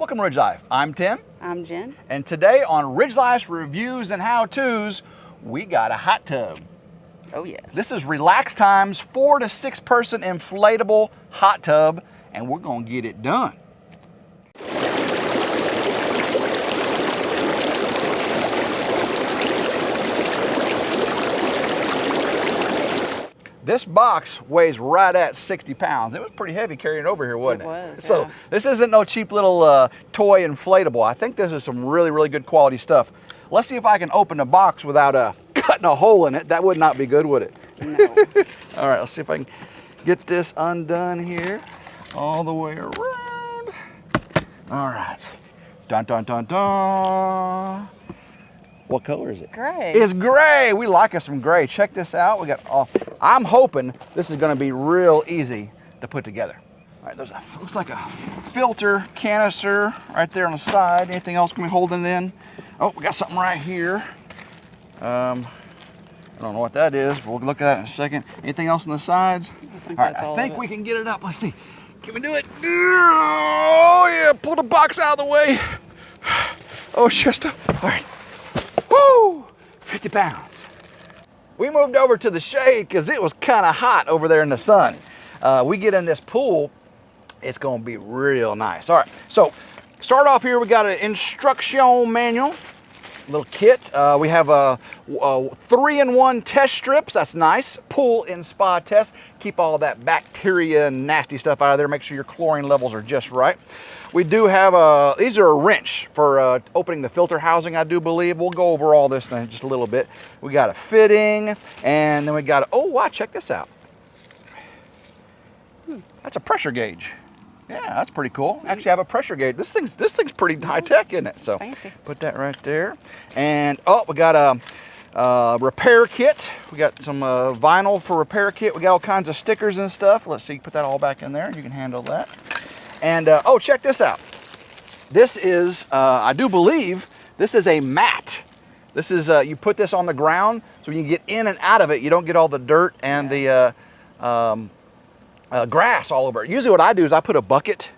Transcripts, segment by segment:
Welcome to RidgeLife. I'm Tim. I'm Jen. And today on RidgeLife Reviews and How-Tos, we got a hot tub. Oh yeah. This is RELXTIME's 4 to 6 person inflatable hot tub, and we're gonna get it done. This box weighs right at 60 pounds. It was pretty heavy carrying it over here, wasn't it? It was, So yeah. this isn't no cheap little toy inflatable. I think this is some really good quality stuff. Let's see if I can open the box without cutting a hole in it. That would not be good, would it? No. All right, let's see if I can get this undone here, all the way around. All right, dun dun dun dun. What color is it? Gray. It's gray. We like us some gray. Check this out. We got all. I'm hoping this is going to be real easy to put together. All right, there's looks like a filter canister right there on the side. Anything else can be holding it in? Oh, we got something right here. I don't know what that is, but we'll look at that in a second. Anything else on the sides? All right, I think we can get it up. Let's see. Can we do it? Oh yeah, pull the box out of the way. Oh, just up. All right. Woo! 50 pounds. We moved over to the shade because it was kind of hot over there in the sun. We get in this pool, it's going to be real nice. All right, so start off here. We got an instruction manual, little kit. We have a 3-in-1 test strips. That's nice. Pool and spa test. Keep all that bacteria and nasty stuff out of there. Make sure your chlorine levels are just right. We do have these are a wrench for opening the filter housing, I do believe. We'll go over all this in just a little bit. We got a fitting, and then we got oh wow, check this out. That's a pressure gauge. Yeah, that's pretty cool. Actually, I have a pressure gauge. This thing's pretty high tech, isn't it? So fancy. Put that right there. And oh, we got a repair kit. We got some vinyl for repair kit. We got all kinds of stickers and stuff. Let's see, put that all back in there. You can handle that. And oh, check this out. This is, I do believe, this is a mat. This is, you put this on the ground, so when you get in and out of it, you don't get all the dirt and the grass all over it. Usually what I do is I put a bucket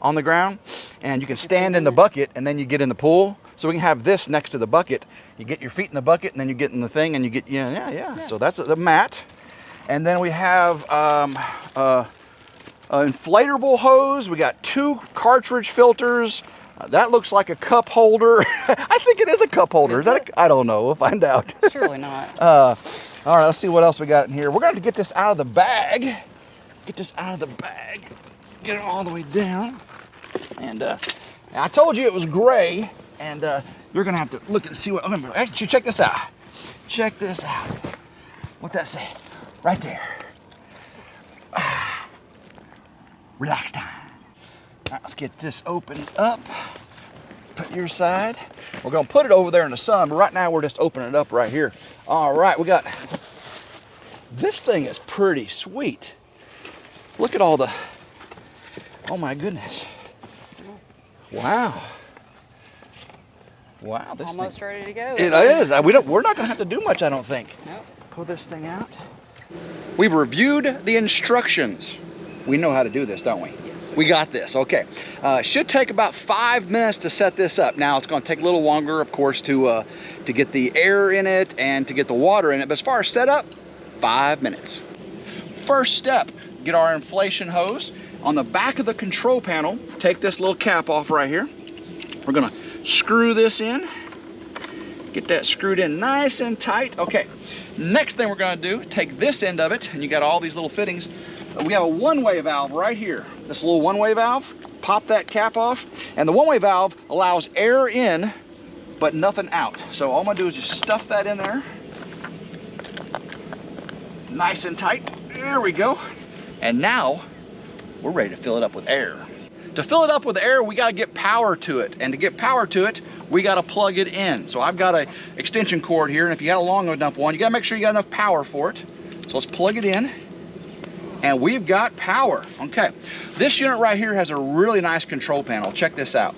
on the ground, and you can stand in the bucket, and then you get in the pool. So we can have this next to the bucket. You get your feet in the bucket, and then you get in the thing, and you get, yeah. So that's the mat. And then we have inflatable hose. We got 2 cartridge filters. That looks like a cup holder. I think it is a cup holder. Is that I don't know. We'll find out. Surely not. All right, let's see what else we got in here. We're going to get this out of the bag. Get this out of the bag. Get it all the way down. And I told you it was gray. And you're going to have to look and see what. Actually, check this out. Check this out. What that say? Right there. Relax time. All right, let's get this opened up. Put your side. We're gonna put it over there in the sun, but right now we're just opening it up right here. All right, we got, this thing is pretty sweet. Look at all the, oh my goodness. Wow. Wow, this Almost thing, ready to go. it is. We're not gonna have to do much, I don't think. Nope. Pull this thing out. We've reviewed the instructions. We know how to do this, don't we? Yes. We got this, okay. Should take about 5 minutes to set this up. Now, it's gonna take a little longer, of course, to get the air in it and to get the water in it, but as far as setup, 5 minutes. First step, get our inflation hose. On the back of the control panel, take this little cap off right here. We're gonna screw this in. Get that screwed in nice and tight. Okay, next thing we're gonna do, take this end of it, and you got all these little fittings. We have a one-way valve right here. This little one-way valve, pop that cap off, and the one-way valve allows air in, but nothing out. So all I'm gonna do is just stuff that in there. Nice and tight, there we go. And now, we're ready to fill it up with air. To fill it up with air, we gotta get power to it. And to get power to it, we gotta plug it in. So I've got an extension cord here, and if you got a long enough one, you gotta make sure you got enough power for it. So let's plug it in. And we've got power. Okay, this unit right here has a really nice control panel. Check this out.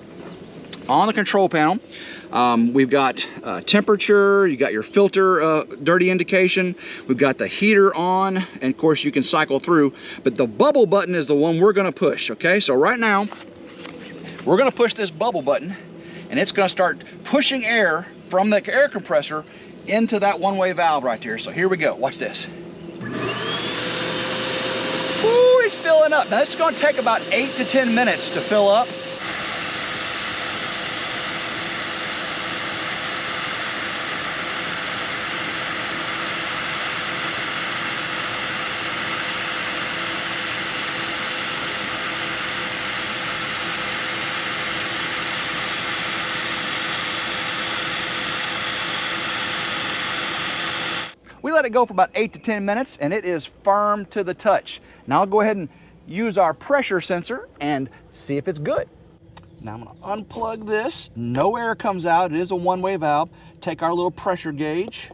On the control panel, we've got temperature, you got your filter dirty indication, we've got the heater on, and of course you can cycle through, but the bubble button is the one we're gonna push, okay? So right now, We're gonna push this bubble button and it's gonna start pushing air from the air compressor into that one-way valve right there. So here we go, watch this. Woo, it's filling up. Now this is gonna take about 8 to 10 minutes to fill up. We let it go for about 8 to 10 minutes and it is firm to the touch. Now I'll go ahead and use our pressure sensor and see if it's good. Now I'm gonna unplug this. No air comes out, it is a one-way valve. Take our little pressure gauge,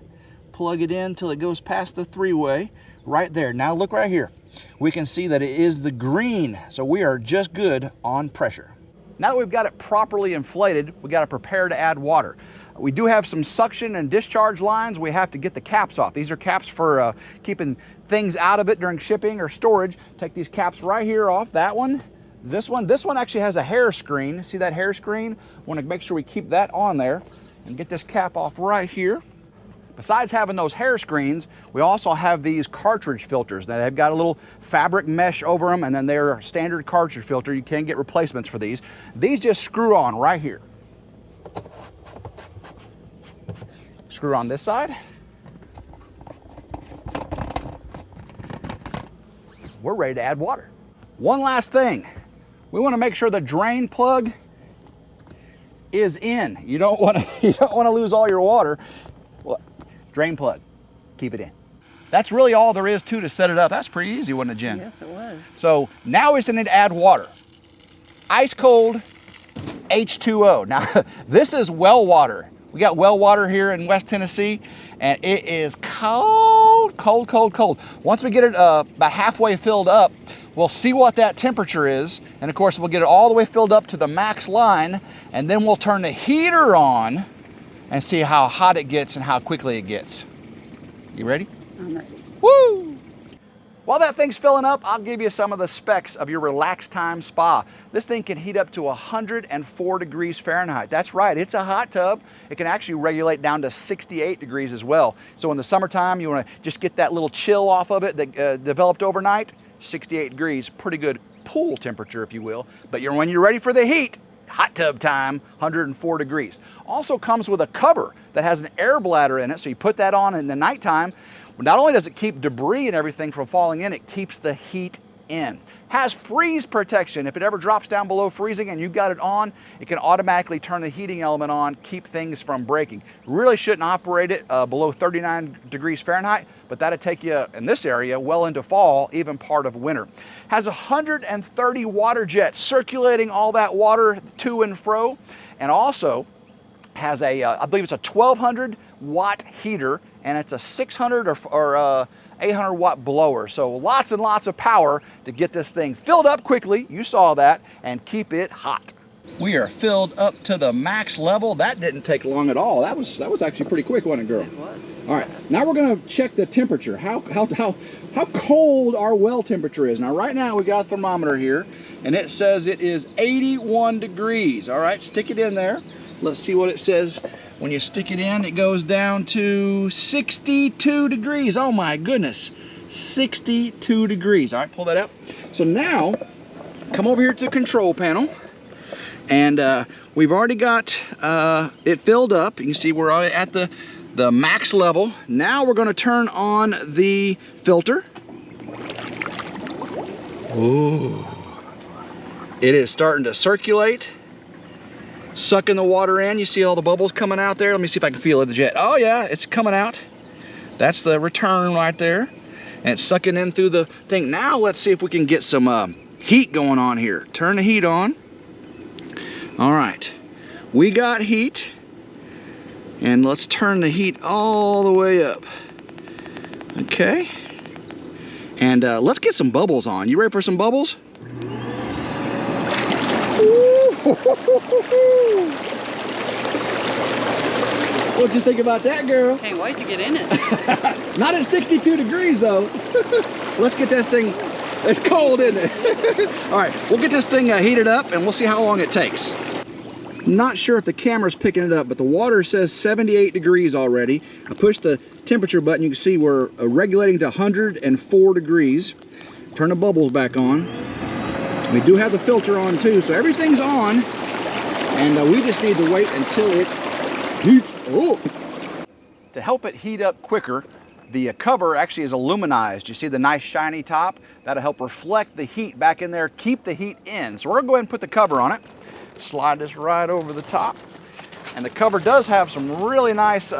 plug it in till it goes past the three-way, right there. Now look right here. We can see that it is the green, so we are just good on pressure. Now that we've got it properly inflated, we gotta prepare to add water. We do have some suction and discharge lines. We have to get the caps off. These are caps for keeping things out of it during shipping or storage. Take these caps right here off, that one. This one actually has a hair screen. See that hair screen? Want to make sure we keep that on there and get this cap off right here. Besides having those hair screens, we also have these cartridge filters. Now, they've got a little fabric mesh over them, and then they're a standard cartridge filter. You can get replacements for these. These just screw on right here. Screw on this side. We're ready to add water. One last thing. We want to make sure the drain plug is in. You don't want to lose all your water. Well, drain plug, keep it in. That's really all there is to set it up. That's pretty easy, wasn't it, Jen? Yes, it was. So now we just need to add water. Ice cold H2O. Now, this is well water. We got well water here in West Tennessee, and it is cold, cold, cold, cold. Once we get it about halfway filled up, we'll see what that temperature is, and of course we'll get it all the way filled up to the max line, and then we'll turn the heater on and see how hot it gets and how quickly it gets. You ready? I'm ready. Woo! While that thing's filling up, I'll give you some of the specs of your RELXTIME spa. This thing can heat up to 104 degrees Fahrenheit. That's right, it's a hot tub. It can actually regulate down to 68 degrees as well. So in the summertime, you want to just get that little chill off of it that developed overnight. 68 degrees, pretty good pool temperature, if you will. But when you're ready for the heat, hot tub time, 104 degrees. Also comes with a cover that has an air bladder in it, so you put that on in the nighttime. Not only does it keep debris and everything from falling in, it keeps the heat in. Has freeze protection. If it ever drops down below freezing and you've got it on, it can automatically turn the heating element on, keep things from breaking. Really shouldn't operate it below 39 degrees Fahrenheit, but that'll take you, in this area, well into fall, even part of winter. Has 130 water jets circulating all that water to and fro, and also has a, I believe it's a 1200 watt heater, and it's a 600 or 800 watt blower. So lots and lots of power to get this thing filled up quickly, you saw that, and keep it hot. We are filled up to the max level. That didn't take long at all. That was actually pretty quick, wasn't it, girl? It was. All right, now we're gonna check the temperature. How cold our well temperature is. Now right now we got a thermometer here, and it says it is 81 degrees. All right, stick it in there. Let's see what it says. When you stick it in, it goes down to 62 degrees. Oh my goodness, 62 degrees. All right, pull that up. So now, come over here to the control panel, and we've already got it filled up. You can see we're at the max level. Now we're gonna turn on the filter. Ooh, it is starting to circulate. Sucking the water in. You see all the bubbles coming out there? Let me see if I can feel it, the jet. Oh yeah, it's coming out. That's the return right there. And it's sucking in through the thing. Now let's see if we can get some heat going on here. Turn the heat on. All right, we got heat. And let's turn the heat all the way up. Okay. And let's get some bubbles on. You ready for some bubbles? What'd you think about that, girl? Can't wait to get in it. Not at 62 degrees though. Let's get this thing It's cold, isn't it? All right, we'll get this thing heated up and we'll see how long it takes. Not sure if the camera's picking it up, but the water says 78 degrees already. I pushed the temperature button. You can see we're regulating to 104 degrees. Turn the bubbles back on. We do have the filter on too, so everything's on. And we just need to wait until it heats up. To help it heat up quicker, the cover actually is aluminized. You see the nice shiny top? That'll help reflect the heat back in there, keep the heat in. So we're gonna go ahead and put the cover on it. Slide this right over the top. And the cover does have some really nice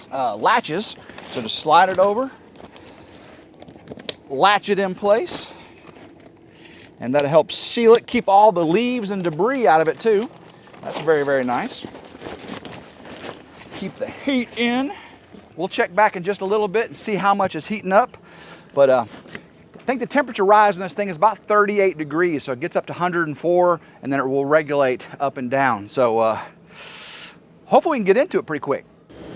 latches. So just slide it over, latch it in place, and that'll help seal it, keep all the leaves and debris out of it too. That's very, very nice. Keep the heat in. We'll check back in just a little bit and see how much is heating up. But I think the temperature rise on this thing is about 38 degrees, so it gets up to 104, and then it will regulate up and down. So hopefully we can get into it pretty quick.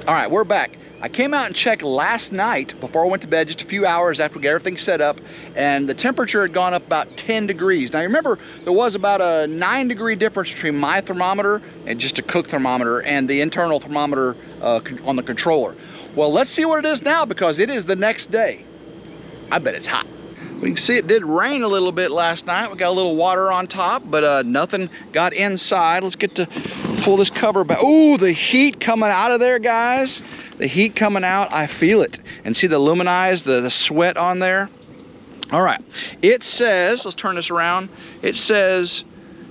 All right, we're back. I came out and checked last night before I went to bed, just a few hours after we got everything set up, and the temperature had gone up about 10 degrees. Now remember, there was about a 9-degree difference between my thermometer, and just a Cook thermometer, and the internal thermometer on the controller. Well, let's see what it is now, because it is the next day. I bet it's hot. We can see it did rain a little bit last night. We got a little water on top, but nothing got inside. Let's get to pull this cover back. Ooh, the heat coming out of there, guys. The heat coming out, I feel it. And see the luminized, the sweat on there? All right, it says, let's turn this around. It says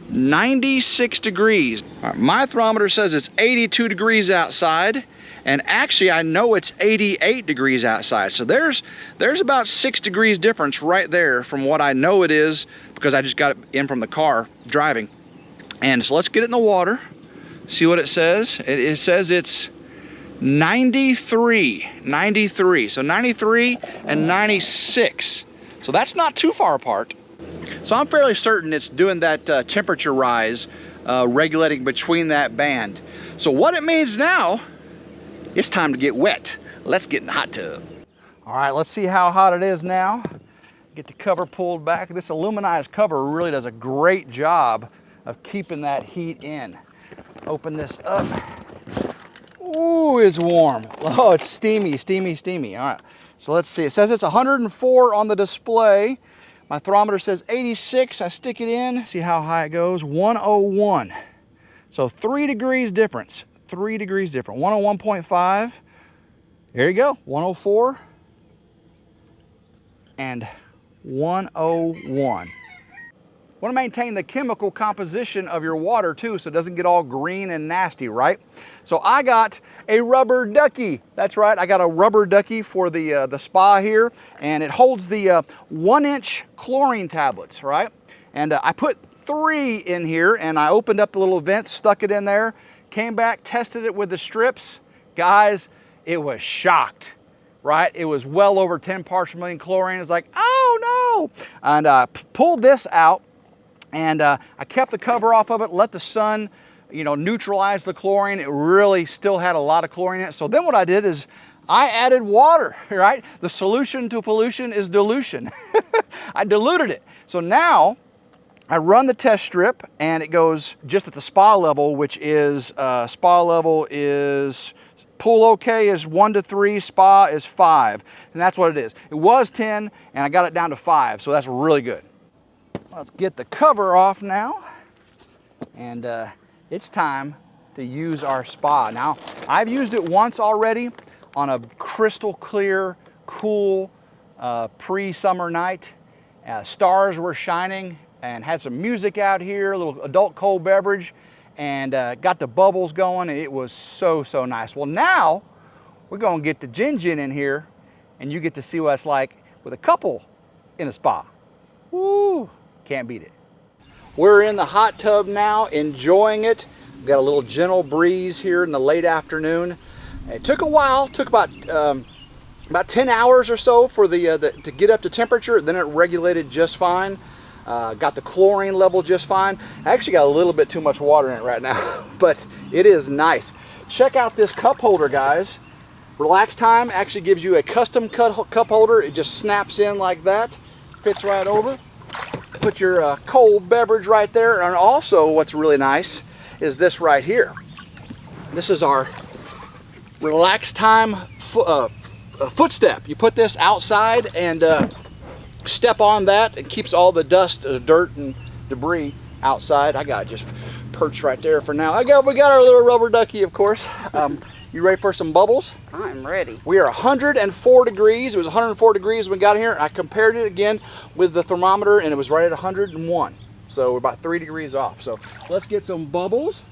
96 degrees. All right, my thermometer says it's 82 degrees outside. And actually, I know it's 88 degrees outside. So there's about 6 degrees difference right there from what I know it is, because I just got it in from the car driving. And so let's get it in the water, see what it says. It says it's 93. So 93 and 96. So that's not too far apart. So I'm fairly certain it's doing that temperature rise, regulating between that band. So what it means now, it's time to get wet. Let's get in the hot tub. All right, let's see how hot it is now. Get the cover pulled back. This aluminized cover really does a great job of keeping that heat in. Open this up. Ooh, it's warm. Oh, it's steamy, steamy, steamy. All right, so let's see. It says it's 104 on the display. My thermometer says 86. I stick it in, see how high it goes. 101. So 3 degrees difference. 3 degrees different. 101.5. There you go. 104 and 101. Want to maintain the chemical composition of your water too, so it doesn't get all green and nasty, right? So I got a rubber ducky. That's right, I got a rubber ducky for the spa here, and it holds the 1-inch chlorine tablets, right? And I put 3 in here, and I opened up the little vent, stuck it in there, came back, tested it with the strips. Guys, it was shocked, right? It was well over 10 parts per million chlorine. It's like, oh no! And I pulled this out, and I kept the cover off of it, let the sun, neutralize the chlorine. It really still had a lot of chlorine in it. So then what I did is I added water, right? The solution to pollution is dilution. I diluted it. So now I run the test strip, and it goes just at the spa level, which is, spa level is, pool okay is 1 to 3, spa is 5. And that's what it is. It was 10, and I got it down to 5, so that's really good. Let's get the cover off now, and it's time to use our spa. Now, I've used it once already on a crystal clear, cool pre-summer night. Stars were shining, and had some music out here, a little adult cold beverage, and got the bubbles going, and it was so, so nice. Well, now we're gonna get the Jin in here, and you get to see what it's like with a couple in a spa. Woo! Can't beat it. We're in the hot tub now, enjoying it. We've got a little gentle breeze here in the late afternoon. It took a while, took about 10 hours or so for to get up to temperature. Then it regulated just fine. Got the chlorine level just fine. I actually got a little bit too much water in it right now, but it is nice. Check out this cup holder, guys. RELXTIME actually gives you a custom cup holder. It just snaps in like that. fits right over. Put your cold beverage right there. And also what's really nice is this right here. This is our RELXTIME footstep. You put this outside and step on that. It keeps all the dust, dirt, and debris outside. I got it just perched right there for now. We got our little rubber ducky, of course. You ready for some bubbles? I'm ready. We are 104 degrees. It was 104 degrees when we got here. I compared it again with the thermometer and it was right at 101. So we're about 3 degrees off. So let's get some bubbles.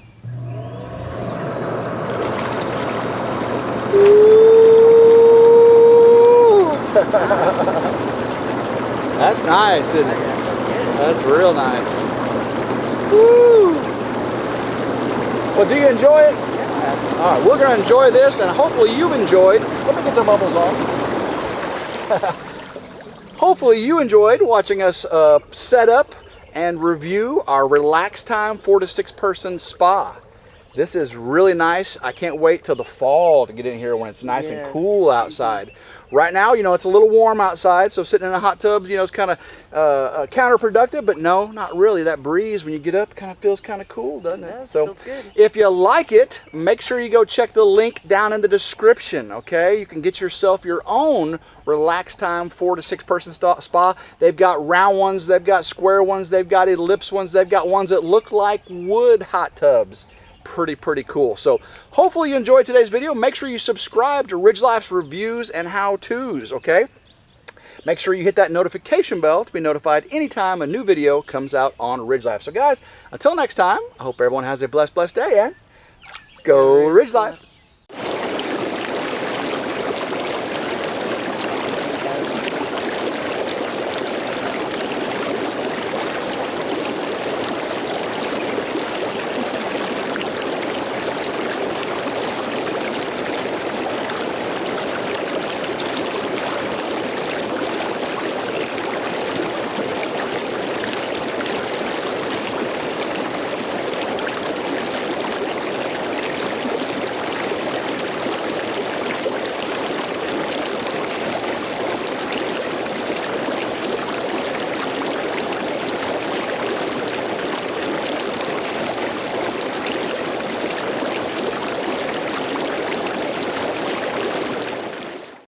That's nice, isn't it? That's real nice. Woo! Well, do you enjoy it? Yeah. All right, we're going to enjoy this, and hopefully you've enjoyed. Let me get the bubbles off. Hopefully you enjoyed watching us set up and review our RELXTIME 4 to 6 person spa. This is really nice. I can't wait till the fall to get in here when it's nice and cool outside. Right now, you know, it's a little warm outside, so sitting in a hot tub, you know, it's kind of counterproductive, but no, not really. That breeze, when you get up, kind of feels kind of cool, doesn't it? Yeah, So feels good. if you like it, make sure you go check the link down in the description, okay? You can get yourself your own RELXTIME 4 to 6 person spa. They've got round ones, they've got square ones, they've got ellipse ones, they've got ones that look like wood hot tubs. Pretty cool. So hopefully you enjoyed today's video. Make sure you subscribe to RidgeLife's Reviews and How-Tos, okay? Make sure you hit that notification bell to be notified anytime a new video comes out on RidgeLife. So guys, until next time, I hope everyone has a blessed day and go RidgeLife.